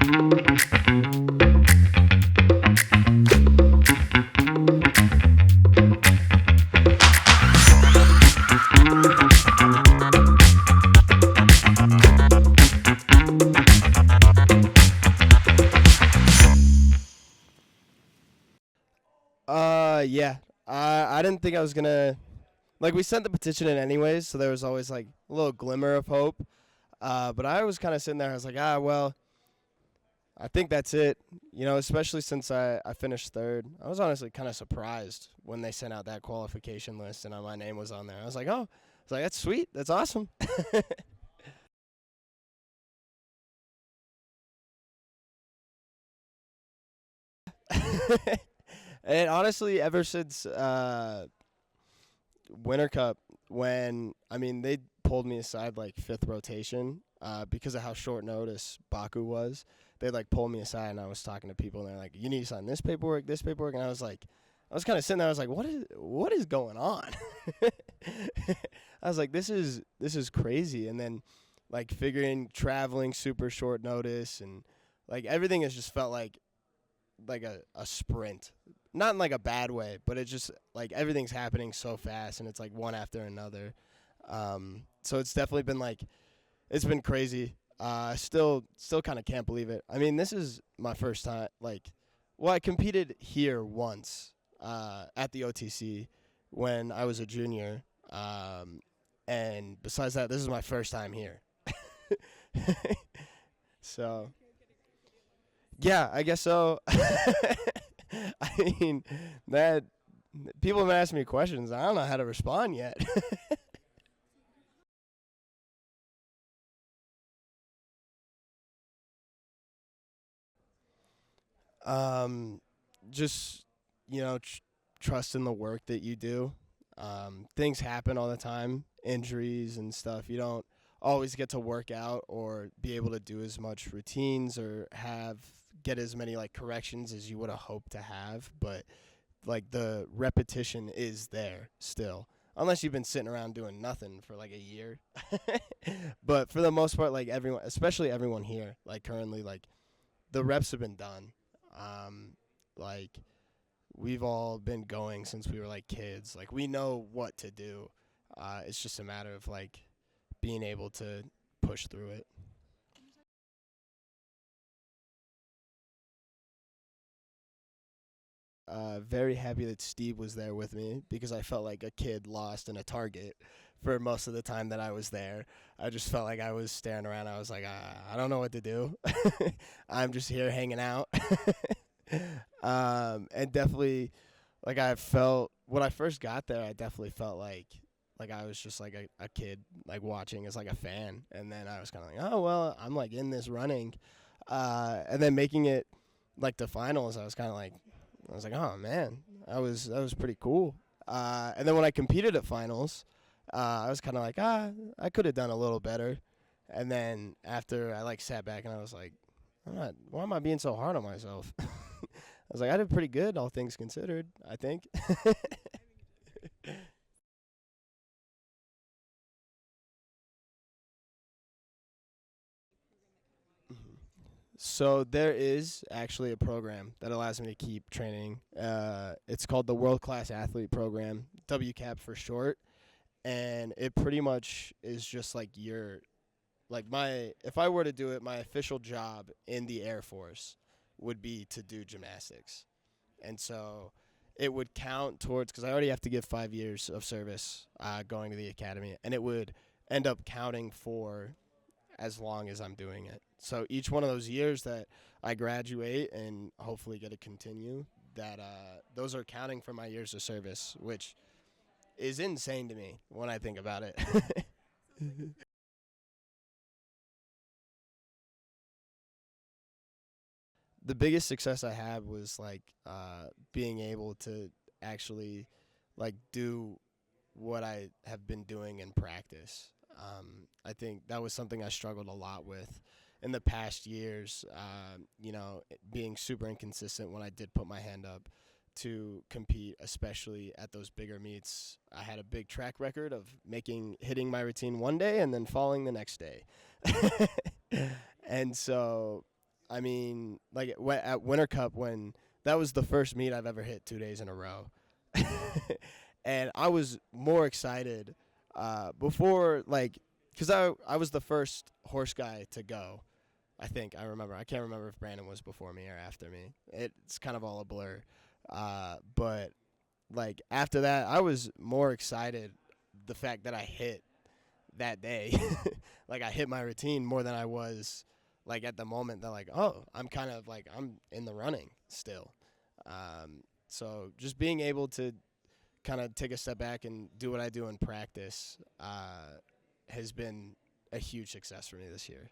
Yeah. I didn't think I was gonna like we sent the petition in anyways, so there was always like a little glimmer of hope. But I was kind of sitting there. I was like, well, I think that's it. You know, especially since I finished third. I was honestly kind of surprised when they sent out that qualification list and my name was on there. I was like, that's sweet. That's awesome. And honestly, ever since Winter Cup, when they pulled me aside like fifth rotation because of how short notice Baku was. They like pulled me aside and I was talking to people and they're like, "You need to sign this paperwork," and I was like, I was kind of sitting there. I was like, what is going on?" I was like, this is crazy. And then like figuring traveling super short notice and like everything has just felt like a sprint. Not in like a bad way, but it just like everything's happening so fast and it's like one after another. So it's definitely been like it's been crazy. Still kind of can't believe it. I mean, this is my first time. I competed here once at the OTC when I was a junior, and besides that, this is my first time here. So, yeah, I guess so. I mean, that people have been asking me questions. I don't know how to respond yet. Um, just trust in the work that you do. Things happen all the time, injuries and stuff. You don't always get to work out or be able to do as much routines or get as many like corrections as you would have hoped to have, but like the repetition is there still. Unless you've been sitting around doing nothing for like a year. But for the most part, like everyone, especially everyone here, like currently, like the reps have been done. Um, like we've all been going since we were like kids. Like we know what to do. It's just a matter of like being able to push through it. Very happy that Steve was there with me because I felt like a kid lost in a Target for most of the time that I was there. I just felt like I was staring around. I was like, I don't know what to do. I'm just here hanging out. And definitely, like I felt when I first got there, I definitely felt like I was just like a kid like watching as like a fan, and then I was kind of like, oh well, I'm like in this running, and then making it like the finals, I was like, oh man, that was pretty cool. And then when I competed at finals, I was kind of like, I could have done a little better. And then after I like sat back and I was like, why am I being so hard on myself? I was like, I did pretty good, all things considered, I think. So there is actually a program that allows me to keep training. It's called the World Class Athlete Program, WCAP for short, and it pretty much is just like if I were to do it, my official job in the Air Force would be to do gymnastics, and so it would count towards because I already have to give 5 years of service going to the academy, and it would end up counting for as long as I'm doing it. So each one of those years that I graduate and hopefully get to continue, that those are counting for my years of service, which is insane to me when I think about it. The biggest success I had was like being able to actually like do what I have been doing in practice. I think that was something I struggled a lot with in the past years. Being super inconsistent when I did put my hand up to compete, especially at those bigger meets. I had a big track record of hitting my routine one day and then falling the next day. And so I mean, like at Winter Cup, when that was the first meet I've ever hit 2 days in a row. And I was more excited before, like, because I was the first horse guy to go. I think I remember. I can't remember if Brandon was before me or after me. It's kind of all a blur. But like after that, I was more excited the fact that I hit that day. Like I hit my routine more than I was like at the moment that like, oh, I'm kind of like I'm in the running still. So just being able to kind of take a step back and do what I do in practice has been a huge success for me this year.